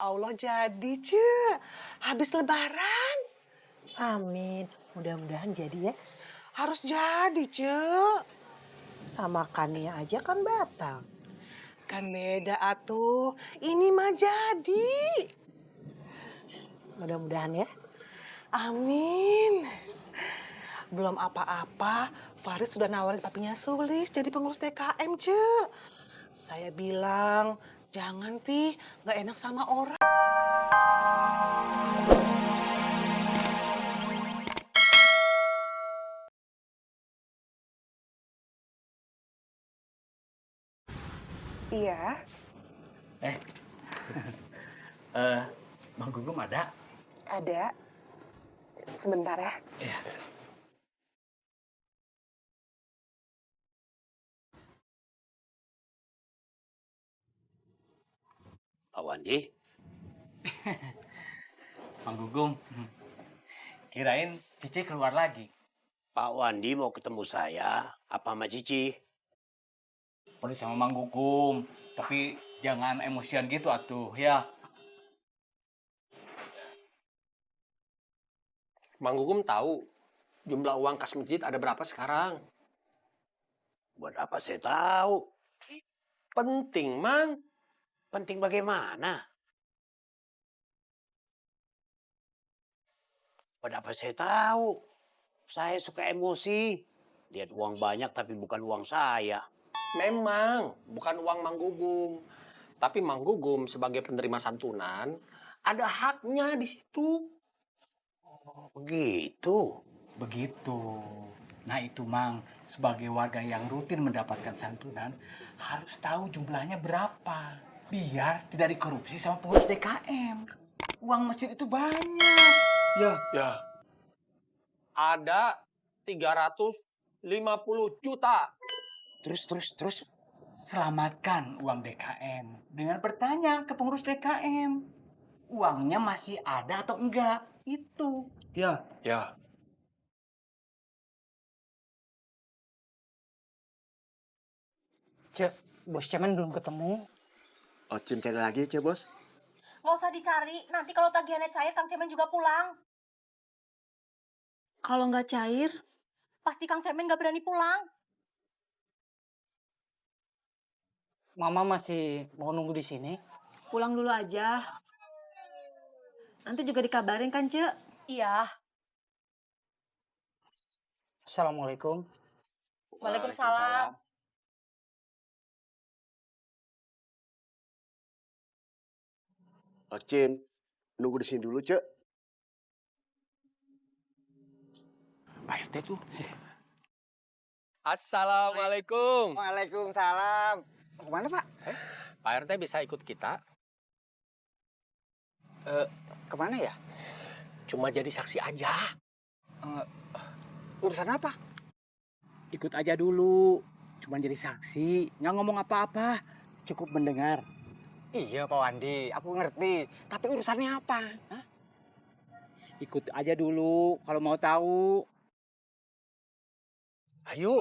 Allah jadi, Ce. Habis lebaran. Amin. Mudah-mudahan jadi ya. Harus jadi, Ce. Sama Kania aja kan batal. Kan beda atuh. Ini mah jadi. Mudah-mudahan ya. Amin. Belum apa-apa, Farid sudah nawarin papinya Sulis jadi pengurus DKM, Ce. Saya bilang, jangan, Pi. Nggak enak sama orang. Iya, Eh, Bang Gugum ada? Ada. Sebentar ya. Iya. Pak Wandi, Bang Gugum. Kirain Cici keluar lagi. Pak Wandi mau ketemu saya apa sama Cici? Perlu sama Bang Gugum. Tapi jangan emosian gitu atuh, ya. Mang Gugum tahu jumlah uang kas masjid ada berapa sekarang? Buat apa saya tahu? Penting, Mang. Penting bagaimana? Buat apa saya tahu? Saya suka emosi. Lihat uang banyak tapi bukan uang saya. Memang bukan uang Mang Gugum. Tapi Mang Gugum sebagai penerima santunan ada haknya di situ. Oh, begitu. Begitu. Nah itu Mang, sebagai warga yang rutin mendapatkan santunan, harus tahu jumlahnya berapa. Biar tidak dikorupsi sama pengurus DKM. Uang masjid itu banyak. Ya. Ada 350 juta. Terus. Selamatkan uang DKM dengan bertanya ke pengurus DKM. Uangnya masih ada atau enggak? Itu. Ya. Cek, bos Cemen belum ketemu. Ocim cari lagi ya, Bos. Nggak usah dicari, nanti kalau tagihannya cair, Kang Cemen juga pulang. Kalau nggak cair, Pasti Kang Cemen nggak berani pulang. Mama masih mau nunggu di sini. Pulang dulu aja. Nanti juga dikabarin kan, Cek? Iya. Assalamualaikum. Waalaikumsalam. Ocim, nunggu di sini dulu, Cek. Pak RT tuh. Assalamualaikum. Waalaikumsalam. Kemana, Pak? Pak RT bisa ikut kita? Kemana ya? Cuma jadi saksi aja. Urusan apa? Ikut aja dulu. Cuma jadi saksi, nggak ngomong apa-apa. Cukup mendengar. Iya, Pak Wandi. Aku ngerti. Tapi urusannya apa? Hah? Ikut aja dulu kalau mau tahu. Ayo.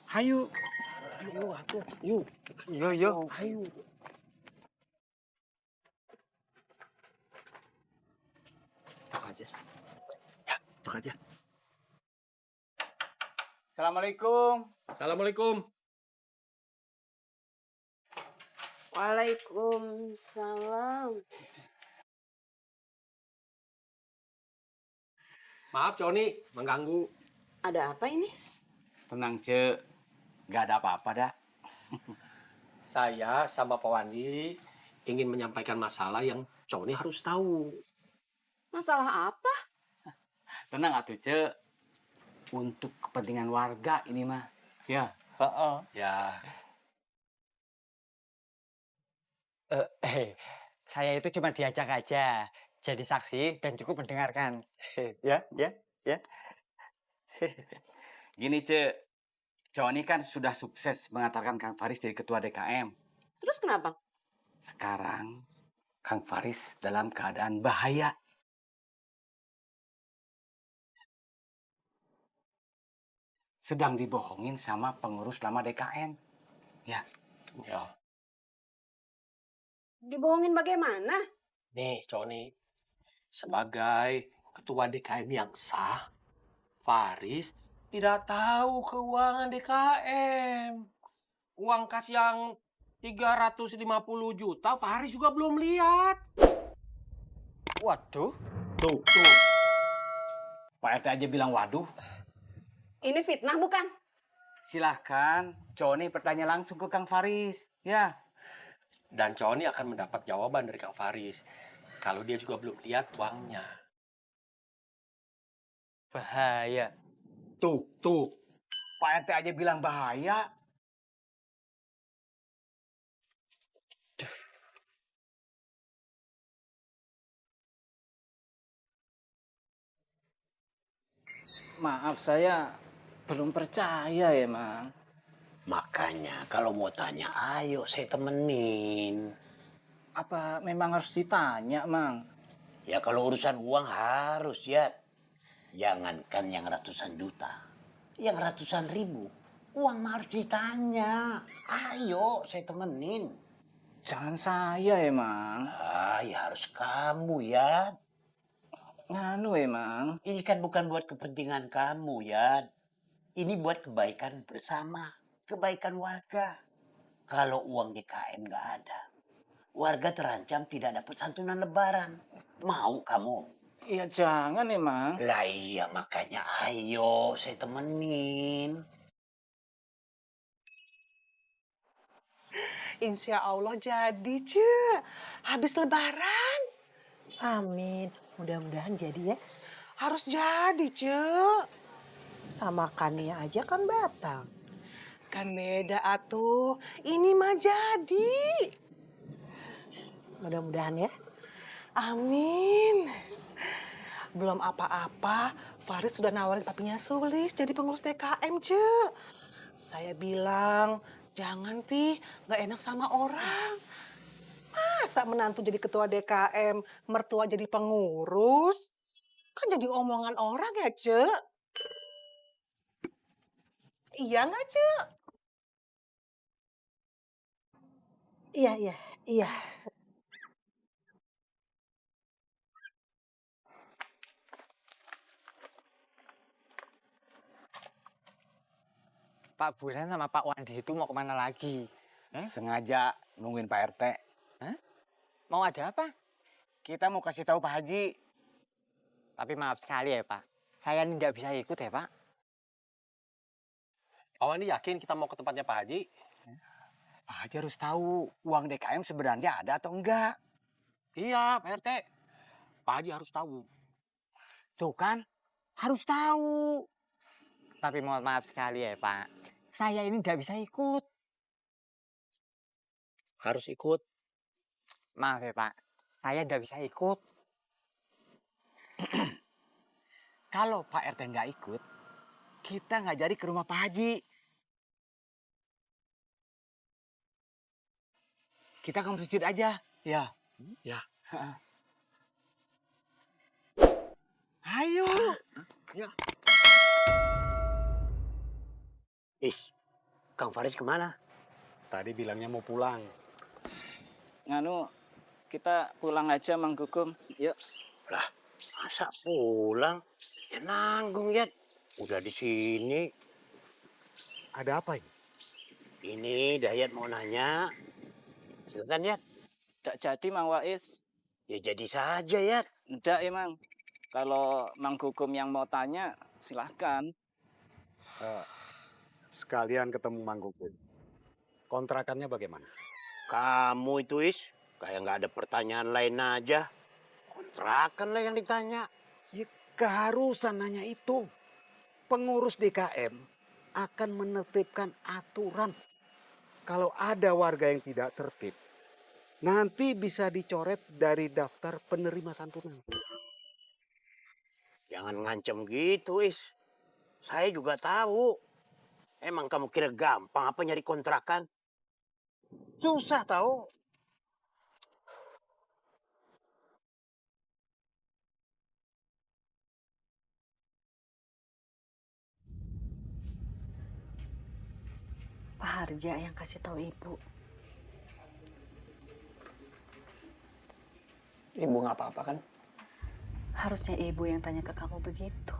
Hayu. Yuk. Iya. Hayu. Tok aja. Ya, tok aja. Assalamualaikum. Assalamualaikum. Waalaikumsalam. Maaf, Coni, mengganggu. Ada apa ini? Tenang, Cek. Nggak ada apa-apa, dah. Saya sama Pak Wandi ingin menyampaikan masalah yang Coni harus tahu. Masalah apa? Tenang atuh, Cek. Untuk kepentingan warga ini mah. Ya. Ya, Saya itu cuma diajak aja. Jadi saksi dan cukup mendengarkan. Ya. Gini, Cek. Coni kan sudah sukses mengantarkan Kang Faris jadi ketua DKM. Terus kenapa? Sekarang Kang Faris dalam keadaan bahaya. Sedang dibohongin sama pengurus lama DKM. Ya. ya. Dibohongin bagaimana? Nih, Coni, sebagai ketua DKM yang sah, Faris tidak tahu keuangan DKM. Uang kas yang 350 juta, Faris juga belum lihat. Waduh. Tuh. Pak RT aja bilang waduh. Ini fitnah bukan? Silahkan, Joni bertanya langsung ke Kang Faris. Ya. Dan Coni akan mendapat jawaban dari Kang Faris. Kalau dia juga belum lihat uangnya. Bahaya. Tuh. Pak RT aja bilang bahaya. Maaf, saya belum percaya ya, Mang. Makanya kalau mau tanya, ayo saya temenin. Apa memang harus ditanya, Mang? Ya kalau urusan uang harus ya. Jangankan yang ratusan juta, yang ratusan ribu. Uang mah harus ditanya. Ayo saya temenin. Jangan saya ya, Mang. Ya harus kamu ya. Nganu ya, Mang. Ini kan bukan buat kepentingan kamu ya. Ini buat kebaikan bersama. Kebaikan warga. Kalau uang DKM nggak ada, warga terancam tidak dapat santunan lebaran. Mau kamu? Iya jangan ya, Mang. Lah iya makanya ayo saya temenin. Insya Allah jadi, Cek. Habis lebaran. Amin. Mudah-mudahan jadi ya. Harus jadi, Cek. Sama Kania aja kan batal. Kan beda atuh. Ini mah jadi. Mudah-mudahan ya. Amin. Belum apa-apa, Faris sudah nawarin papinya Sulis jadi pengurus DKM, Cek. Saya bilang, jangan, Pi. Nggak enak sama orang. Masa menantu jadi ketua DKM, mertua jadi pengurus? Kan jadi omongan orang ya, Cek. Iya nggak, Cek? Iya. Pak Buran sama Pak Wandi itu mau kemana lagi? Sengaja nungguin Pak RT. Mau ada apa? Kita mau kasih tahu Pak Haji. Tapi maaf sekali ya Pak, saya ini tidak bisa ikut ya Pak. Pak Wandi yakin kita mau ke tempatnya Pak Haji? Pak Haji harus tahu uang DKM sebenarnya ada atau enggak. Iya, Pak RT. Pak Haji harus tahu. Tuh kan, harus tahu. Tapi mohon maaf sekali ya Pak, saya ini tidak bisa ikut. Harus ikut. Maaf ya Pak, saya tidak bisa ikut. Kalau Pak RT nggak ikut, kita nggak jadi ke rumah Pak Haji. Kita ke masjid aja, ya. Ya. Ayo. Ya. Kang Faris kemana? Tadi bilangnya mau pulang. Nganu, kita pulang aja, Mang Gugum. Yuk. Lah, masa pulang? Ya nanggung ya. Udah di sini. Ada apa ini? Ini Dayat mau nanya. Silakan ya. Nggak jadi, Mang Wais. Ya jadi saja ya. Nggak ya, Mang. Kalau Mang Gugum yang mau tanya, silahkan. Sekalian ketemu Mang Gugum. Kontrakannya bagaimana? Kamu itu kayak nggak ada pertanyaan lain aja. Kontrakan lah yang ditanya. Ya keharusan nanya itu. Pengurus DKM akan menertibkan aturan. Kalau ada warga yang tidak tertib, nanti bisa dicoret dari daftar penerima santunan. Jangan ngancem gitu, Saya juga tahu. Emang kamu kira gampang apa nyari kontrakan? Susah tahu. Pak Harja yang kasih tahu ibu. Ibu nggak apa-apa kan? Harusnya ibu yang tanya ke kamu begitu.